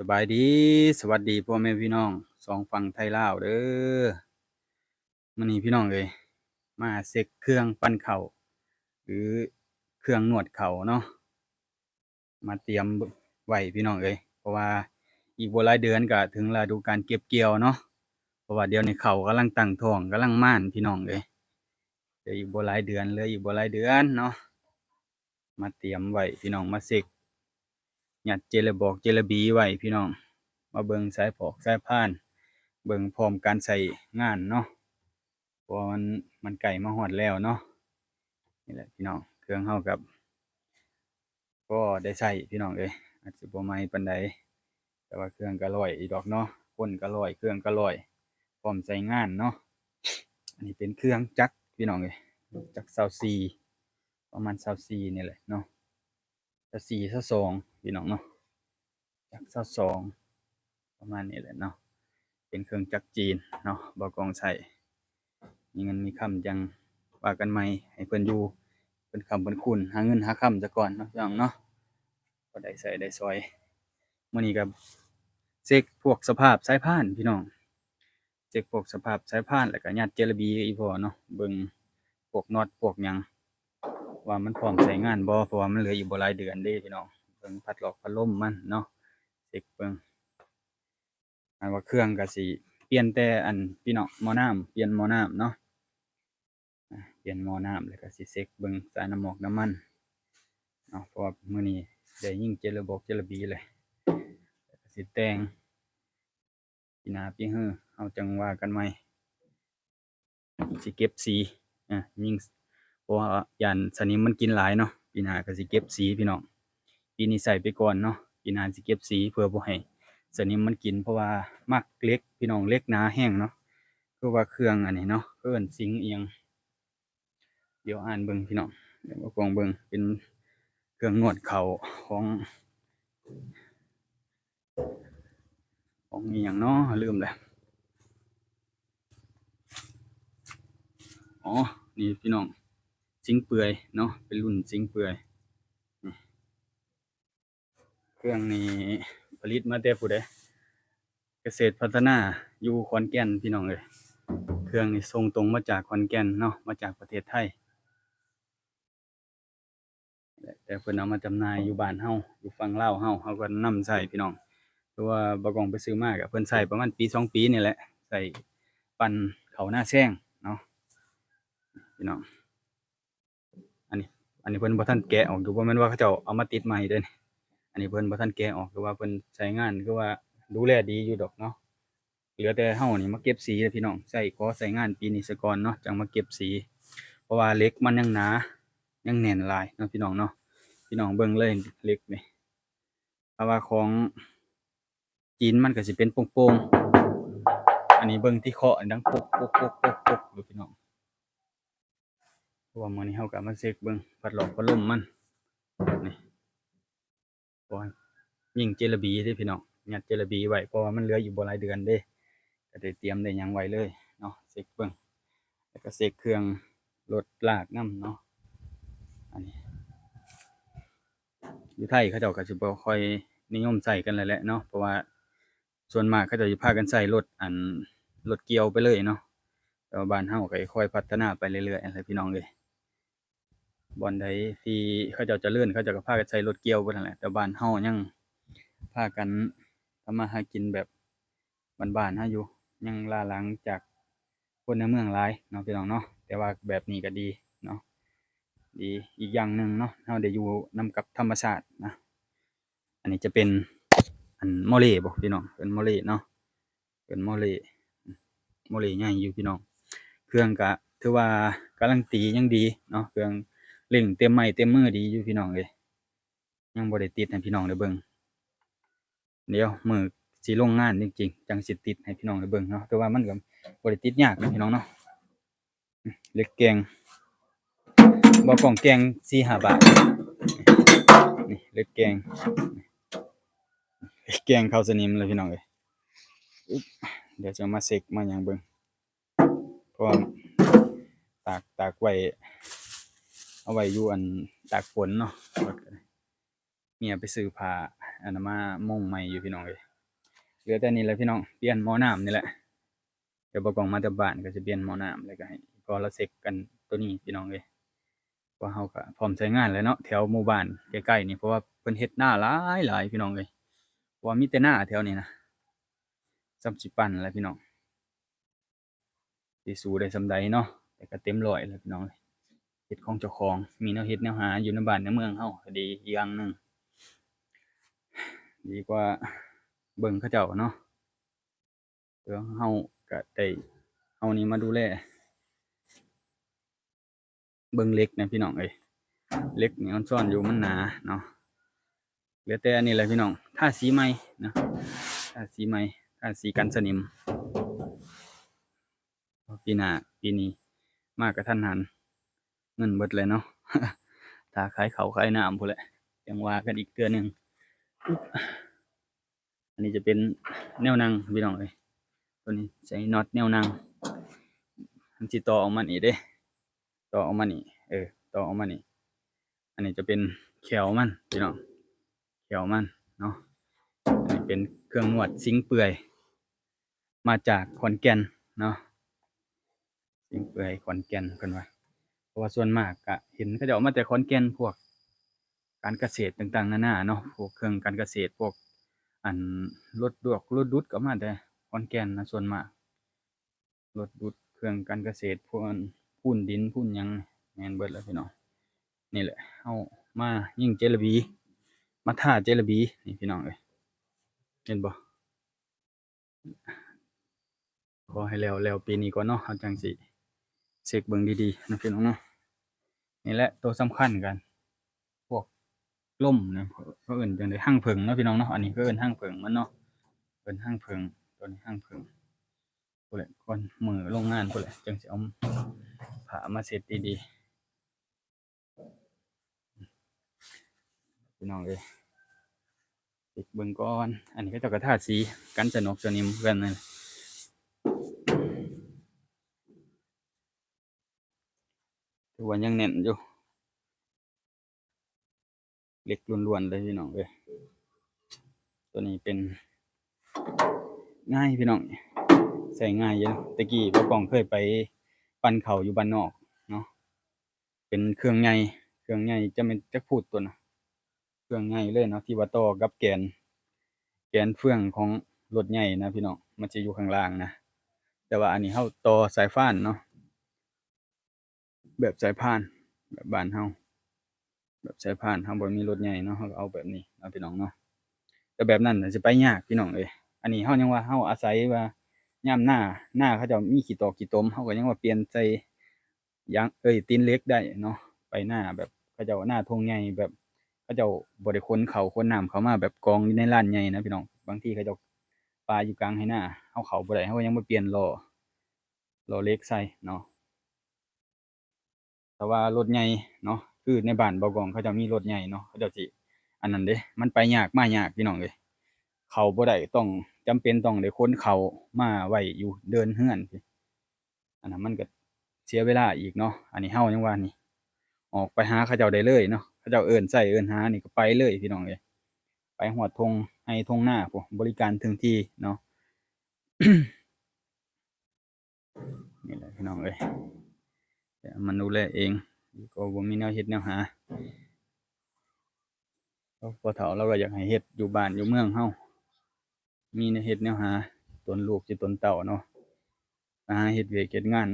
สบายดีสวัสดีพ่อแม่พี่น้องสองฝั่งไทยลาวเด้อมื้อนี้พี่น้องเอ้ยมาเช็กเครื่องปั้นข้าวหรือเครื่องนวดข้าวเนาะมาเตรียมไว้พี่น้องเอ้ยเพราะว่าอีกบ่หลายเดือนก็ถึงฤดูกาลเก็บเกี่ยวเนาะเพราะว่าเดี๋ยวนี้ข้าวกำลังตั้งท้องกำลังม่านพี่น้องเอ้ยเหลืออีกบ่หลายเดือนเนาะมาเตรียมไว้พี่น้องมาเช็กยัดเจลาบอกเจลาบีไว้พี่น้องมาเบิ่งสายพอกสายพานเบิ่งพร้อมการใช้งานเนาะ เพราะว่ามันใกล้มาฮอดแล้วเนาะนี่แหละพี่น้องเครื่องเฮากับก็ได้ใช้พี่น้องเอ้ยอาจสิบ่ใหม่ปานใดแต่ว่าเครื่องก็ร้อยอีดอกเนาะคนก็ร้อยเครื่องก็ร้อยพร้อมใช้งานเนาะอันนี้เป็นเครื่องจักรพี่น้องเอ้ยจักร24ประมาณ24นี่แหละเนาะ24 22พี่น้องเนาะจักร22ประมาณนี้แหละเนาะเป็นเครื่องจักรจีนเนาะบ่กองใช้มีเงินมีคำจังว่ากันใหม่ให้เพิ่นอยู่เพิ่นค้ำเพิ่นคูนหาเงินหาคำซะก่อนเนาะพี่น้องเนาะบ่ได้ใช้ได้สอยมื้อนี้ก็เช็กพวกสภาพสายพานพี่น้องเช็กพวกสภาพสายพานแล้วก็ยัดเจลาบีอีพอเนาะเบิ่งพวกน็อตพวกหยังว่ามันพร้อมใช้งานบ่เพราะว่ามันเหลืออีกบ่หลายเดือนเด้พี่น้องเบิ่งพัดลอกพัดลมมันเนาะเช็กเบิ่งอันว่าเครื่องก็สิเปลี่ยนแต่อันพี่น้องหม้อน้ำเปลี่ยนหม้อน้ำเนาะ เปลี่ยนหม้อน้ำแล้วก็สิเช็กเบิ่งสายน้ำหมอกน้ำมันเนาะเพราะว่ามื้อนี้ได้ยิงเจระบอกเจระบีเลยแล้วก็สิแต่งปีหน้าปีฮื้อเฮาจังว่ากันใหม่สิเก็บสียิงเพราะว่าย้านสนิมมันกินหลายเนาะปีหน้าก็สิเก็บสีพี่น้องปีนี้ใส่ไปก่อนเนาะปีหน้าสิเก็บสีเพื่อบ่ให้สนิมมันกินเพราะว่ามักเหล็กพี่น้องเหล็กหนาแรงเนาะคือว่าเครื่องอันนี้เนาะเอิ้นซิงค์อิหยัง เดี๋ยวอ่านเบิ่งพี่น้องเดี๋ยวมากองเบิ่งเป็นเครื่องนวดเข่าของอีหยังเนาะลืมแล้วอ๋อนี่พี่น้องซิงค์เปื่อยเนาะเป็นรุ่นซิงค์เปื่อยนี่เครื่องนี้ผลิตมาแต่ผู้ใดเกษตรพัฒนาอยู่ขอนแก่นพี่น้องเอ้ยเครื่องนี้ส่งตรงมาจากขอนแก่นเนาะมาจากประเทศไทยแต่เพิ่นเอามาจำหน่ายอยู่บ้านเฮาอยู่ฝั่งลาวเฮาก็นำใช้พี่น้องเพราะว่าบ่กล้องไปซื้อมาก็เพิ่นใช้ประมาณปี2ปีนี่แหละใช้ปั่นข้าวนาแซงเนาะพี่น้องอันนี้อันนี้เพิ่นบ่ทันแกะออกอยู่บ่แม่นว่าเขาเจ้าเอามาติดใหม่เด้อนี่อันนี้เพิ่นบ่ทันแกะออกคือว่าเพิ่นใช้งานคือว่าดูแลดีอยู่ดอกเนาะเหลือแต่เฮานี่มาเก็บสีเด้อพี่น้องขอใช้งานปีนี้ซะก่อนเนาะจังมาเก็บสีเพราะว่าเหล็กมันยังหนายังแน่นหลายเนาะพี่น้องเนาะพี่น้องเบิ่งเลยเหล็กนี่ ถ้าว่าของจีนมันก็สิเป็นโป่งๆอันนี้เบิ่งที่เคาะดังโป๊กๆๆๆอยู่พี่น้องเพราะว่ามื้อนี้เราก็มาเช็กเบิ่งพัดลมมันนี่เพราะว่ายิงเจลาบีเด้พี่น้องยัดเจลาบีไว้เพราะว่ามันเหลืออยู่บ่หลายเดือนเด้ก็ได้เตรียมได้หยังไว้เลยเนาะเช็กเบิ่งแล้วก็เช็กเครื่องรถลากนำเนาะอันนี้อยู่ไทยเขาเจ้าก็สิบ่ค่อยนิยมใช้กันแล้วแหละเนาะเพราะว่าส่วนมากเขาเจ้าสิพากันใช้รถเกี่ยวไปเลยเนาะ แต่ว่าบ้านเราก็ค่อยๆพัฒนาไปเรื่อยๆนั่นแหละพี่น้องเอ้ยบ่อนใดที่เขาเจ้าเจริญเขาเจ้าก็พากันใช้รถเกี่ยวเบิดนั่นแหละแต่บ้านเรายังพากันทำมาหากินแบบบ้านๆเราอยู่ยังล้าหลังจากคนในเมืองหลายเนาะพี่น้องเนาะแต่ว่าแบบนี้ก็ดีเนาะดีอีกอย่างหนึ่งเนาะเราได้อยู่นำกับธรรมชาตินะอันนี้จะเป็นมอเล่บ่พี่น้องเป็นมอเล่เนาะเป็นมอเล่มอเล่ใหญ่อยู่พี่น้อง เครื่องก็ถือว่าการันตียังดีเนาะเครื่องเร่งเต็มไม้เต็มมือดีอยู่พี่น้องเอ้ยยังบ่ได้ติดให้พี่น้องได้เบิ่งเดี๋ยวมื้อสิลงงานจริงๆจังสิติดให้พี่น้องได้เบิ่งเนาะแต่ว่ามันก็บ่ได้ติดยากนะพี่น้องเนาะเหล็กแกงบ่กล้องแกง4-5 บาทนี่เหล็กแกงแกงเข้าสนิมเลยพี่น้องเอ้ยเดี๋ยวจะมาเช็กมาหยังเบิ่งเพราะว่าตากไว้เอาไว้อยู่ตากฝนเนาะเมียไปซื้อผ้าอันนั้นมามุงใหม่อยู่พี่น้องเอ้ย เหลือแต่นี่แหละพี่น้องเปลี่ยนหม้อน้ำนี่แหละเดี๋ยวบ่กล้องมาแต่บ้านก็จะเปลี่ยนหม้อน้ำแล้วก็ให้พอเราเสร็จกันตัวนี้พี่น้องเอ้ยเพราะเฮาก็พร้อมใช้งานแล้วเนาะแถวหมู่บ้านใกล้ๆนี่เพราะว่าเพิ่นเฮ็ดนาหลายๆพี่น้องเอ้ยเพราะว่ามีแต่นาแถวนี้นะส่ำสิปั้นแหละพี่น้องสิสู้ได้ส่ำใดเนาะแต่ก็เต็มร้อยแล้วพี่น้องเอ้ยเฮ็ดของเจ้าของมีแนวเฮ็ดแนวหาอยู่ในบ้านในเมืองเฮาก็ดีอีกอย่างหนึ่งดีกว่าเบิ่งเขาเจ้าเนาะเดี๋ยวเฮาก็ได้เอานี่มาดูแลเบิ่งเหล็กนะพี่น้องเอ้ยเหล็กนี่มันซ่อนอยู่มันหนาเนาะเหลือแต่อันนี้แหละพี่น้องทาสีใหม่นะทาสีใหม่ทาสีกันสนิมปีหน้าปีนี้มากระทันหันเงินเบิดเลยเนาะ ถ้าขายข้าวขายน้ำพู้นแหละยังว่ากันอีกเทื่อหนึ่งอันนี้จะเป็นแนวนั่งพี่น้องเอ้ยตัวนี้ใช้น็อตแนวนั่งมันสิต่อออกมานี่เด้ต่อออกมานี่ต่อออกมานี่อันนี้จะเป็นแขวมันพี่น้องแขวมันเนาะอันนี้เป็นเครื่องนวดซิงค์เปื่อยมาจากขอนแก่นเนาะซิงค์เปื่อยขอนแก่นเพิ่นว่าเพราะว่าส่วนมากก็เห็นเขาเจ้าเอามาแต่ขอนแก่นพวกการเกษตรต่างๆนานาเนาะพวกเครื่องการเกษตรพวกอันรถดูดก็มาแต่ขอนแก่นนะส่วนมากรถดูดเครื่องการเกษตรพวกอันพู้นดินพู้นหยังแม่นเบิดแล้วพี่น้องนี่แหละเฮามายิงเจลาบีมาท่าเจลาบีนี่พี่น้องเอ้ยเห็นบ่ขอให้แล้วปีนี้ก่อนเนาะเฮาจังสิเช็กเบิ่งดีๆนะพี่น้องเนาะนี่แหละตัวสำคัญกันพวกล่มนะเขาเอิ้นจั่งใดหั่งผึ้งเนาะพี่น้องเนาะอันนี้เขาเอิ้นหั่งผึ้งมันเนาะเอิ้นหั่งผึ้งตัวนี้หั่งผึ้งพู้นแหละก่อนมื้อโรงงานพู้นแหละจังสิเอาผ้ามาเช็ดดีๆพี่น้องเอ้ยเช็กเบิ่งก่อนอันนี้เขาเจ้าก็ทาสีกันสนกสนิมคือกันนั่นแหละถือว่ายังแน่นอยู่เหล็กล้วนๆเลยพี่น้องเอ้ยตัวนี้เป็นง่ายพี่น้องใช้ง่ายอยู่แต่กี้บ่กล้องเคยไปปั้นข้าวอยู่บ้านนอกเนาะเป็นเครื่องใหญ่จะแม่นจักพูดตัวน่ะเครื่องใหญ่เลยเนาะที่ว่าต่อกับแกนเฟืองของรถใหญ่นะพี่น้องมันจะอยู่ข้างล่างนะแต่ว่าอันนี้เราต่อสายพานเนาะแบบสายพานแบบบ้านเราแบบสายพานเราบ่มีรถใหญ่เนาะเราก็เอาแบบนี้เนาะพี่น้องเนาะแต่แบบนั้นน่ะสิไปยากพี่น้องเอ้ยอันนี้เรายังว่าเราอาศัยว่ายามหน้าเขาเจ้ามีขี้ตอกขี้ตมเราก็ยังว่าเปลี่ยนใส่ยางตีนเหล็กได้เนาะไปหน้าแบบเขาเจ้าหน้าทุ่งใหญ่แบบเขาเจ้าบ่ได้ขนข้าวขนน้ำเข้ามาแบบกองอยู่ในลานใหญ่นะพี่น้องบางทีเขาเจ้าปาอยู่กลางไหนาเราเข้าบ่ได้เราก็ยังมาเปลี่ยนล้อเหล็กใส่เนาะแต่ว่ารถใหญ่เนาะคือในบ้านเบากองเขาเจ้ามีรถใหญ่เนาะเขาเจ้าสิอันนั้นเด้มันไปยากมายากพี่น้องเอ้ยเข้าบ่ได้ต้องจำเป็นต้องได้ขนเข้ามาไว้อยู่เดินเรือนพู้นอันนั้นมันก็เสียเวลาอีกเนาะอันนี้เรายังว่านี่ออกไปหาเขาเจ้าได้เลยเนาะเขาเจ้าเอิ้นใช้เอิ้นหานี่ก็ไปเลยพี่น้องเอ้ยไปฮอดทุ่งไร่ทุ่งนาพู้นบริการถึงที่เนาะ นี่แหละพี่น้องเอ้ยแต่มันดูแลเองก็บ่มีแนวเฮ็ดแนวหาพอเฒ่าเราก็อยากให้เฮ็ดอยู่บ้านอยู่เมืองเรามีแนวเฮ็ดแนวหาตนลูกสิตนเต้าเนาะหาเฮ็ดเวียกเฮ็ดงาน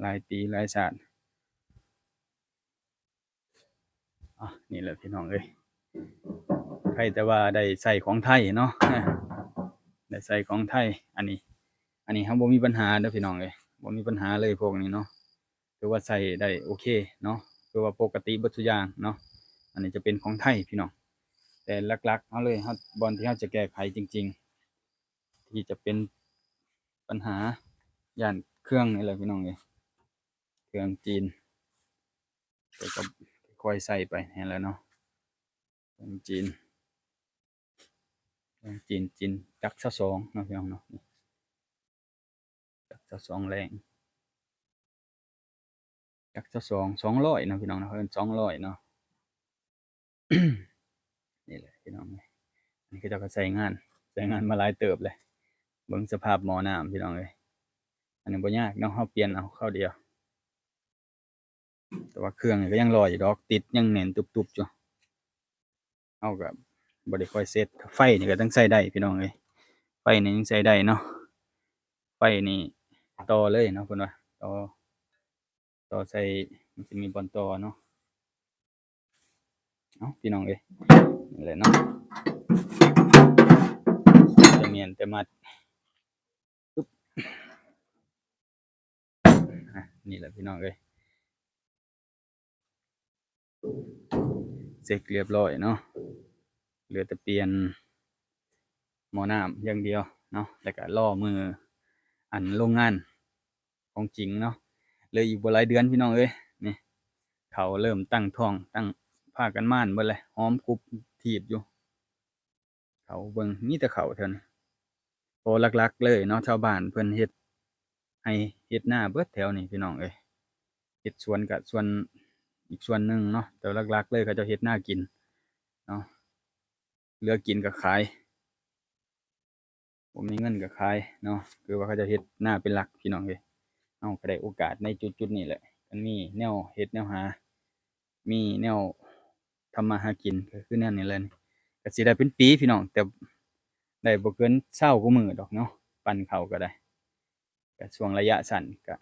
หลายปีหลายชาตินี่แหละพี่น้องเอ้ยใครแต่ว่าได้ใช้ของไทยเนาะ ได้ใช้ของไทยอันนี้เราบ่มีปัญหาเด้อพี่น้องเอ้ยบ่มีปัญหาเลยพวกนี้เนาะถือว่าใช้ได้โอเคเนาะถือว่าปกติเบิดซุอย่างเนาะอันนี้จะเป็นของไทยพี่น้องแต่หลักๆเราเลยเราบ่อนที่เราจะแก้ไขจริงๆที่จะเป็นปัญหาย้านเครื่องนี่แหละพี่น้องเอ้ยเครื่องจีนแต่ก็ค่อยๆใส่ไปนั่นแหละเนาะเครื่องจีนจักร22เนาะพี่น้องเนาะจักร22แรงจักร22 200เนาะพี่น้องเนาะเอิ้น200เนาะ นี่แหละพี่น้องเอ้ยอันนี้เขาเจ้าก็ใช้งานมาหลายเติบเลย เบิ่งสภาพหม้อน้ำพี่น้องเอ้ยอันนี้บ่ยากเนาะเราเปลี่ยนเอาคราวเดียวแต่ว่าเครื่องนี่ก็ยังรออยู่ดอกติดยังแน่นตุบๆอยู่เราก็บ่ได้ค่อยเซตไฟนี่ก็ต้องใช้ได้พี่น้องเอ้ยไฟนี่ยังใช้ได้เนาะไฟนี่ต่อเลยเนาะเพิ่นว่าต่อใส่มันสิมีบอลต่อเนาะเอ้าพี่น้องเอ้ยนี่แหละเนาะจะเมียนแต่มัดปึ๊บนี่แหละพี่น้องเอ้ยเสร็จเรียบร้อยเนาะเหลือแต่เปลี่ยนหม้อน้ำอย่างเดียวเนาะแล้วก็รอมื้ออันโรงงานของจริงเนาะเหลืออีกบ่หลายเดือนพี่น้องเอ้ยนี่เขาเริ่มตั้งท้องตั้งพากันม่านเบิดเลยหอมกรุบทีบอยู่เขาเบิ่งมีแต่เขาแถวนี้โตหลักๆเลยเนาะชาวบ้านเพิ่นเฮ็ดให้เฮ็ดนาเบิดแถวนี้พี่น้องเอ้ยเฮ็ดสวนก็ส่วนอีกส่วนหนึ่งเนาะแต่หลักๆเลยเขาเจ้าเฮ็ดนากินเนาะเหลือกินก็ขายบ่มีเงินก็ขายเนาะคือว่าเขาเจ้าเฮ็ดนาเป็นหลักพี่น้องเอ้ยเราก็ได้โอกาสในจุดๆนี้แหละมันมีแนวเฮ็ดแนวหามีแนวทำมาหากินก็คือแนวนี้แหละนี่ก็สิได้เป็นปีพี่น้องแต่ได้บ่เกิน20กว่ามื้อดอกเนาะปั่นข้าวก็ได้ก็ช่วงระยะสั้นก็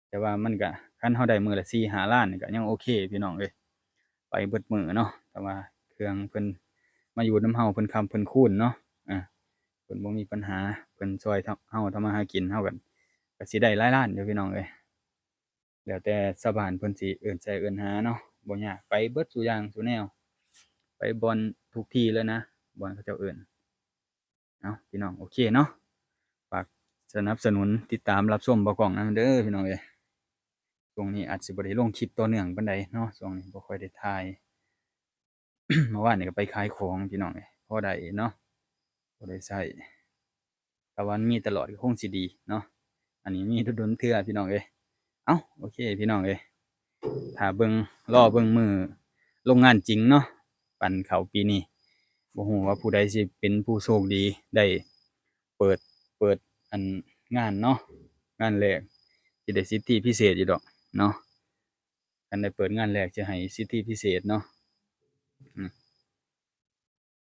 แต่ว่ามันก็คันเราได้มื้อละ4-5ล้านนี่ก็ยังโอเคพี่น้องเอ้ยไปเบิดมื้อเนาะแต่ว่าเครื่องเพิ่นมาอยู่นำเราเพิ่นค้ำเพิ่นคูนเนาะอาเพิ่นบ่มีปัญหาเพิ่นช่วยเราทำมาหากินเราก็สิได้หลายล้านอยู่พี่น้องเอ้ยแล้วแต่ชาวบ้านเพิ่นสิเอิ้นใช้เอิ้นหาเนาะบ่ยากไปเบิดซุอย่างซุแนวไปบ่อนทุกที่เลยนะบ่อนเขาเจ้าเอิ้นเอ้าพี่น้องโอเคเนาะฝากสนับสนุนติดตามรับชมเบาก้องนำเด้อพี่น้องเอ้ยช่วงนี้อาจสิบ่ได้ลงคลิปต่อเนื่องปานใดเนาะช่วงนี้บ่ค่อยได้ถ่าย เมื่อวานนี่ก็ไปขายของพี่น้องเอ้ยพอได้เนาะพอได้ใช้ถ้าว่ามันมีตลอดก็คงสิดีเนาะอันนี้มีโดนๆเทื่อพี่น้องเอ้ยเอ้าโอเคพี่น้องเอ้ยถ้าเบิ่งรอเบิ่งมื้อโรงงานจริงเนาะปั้นข้าวปีนี้บ่ฮู้ว่าผู้ใดสิเป็นผู้โชคดีได้เปิดเปิดอันงานเนาะงานแรกสิได้สิทธิพิเศษอยู่ดอกเนาะคันได้เปิดงานแรกจะให้สิทธิพิเศษเนาะอืม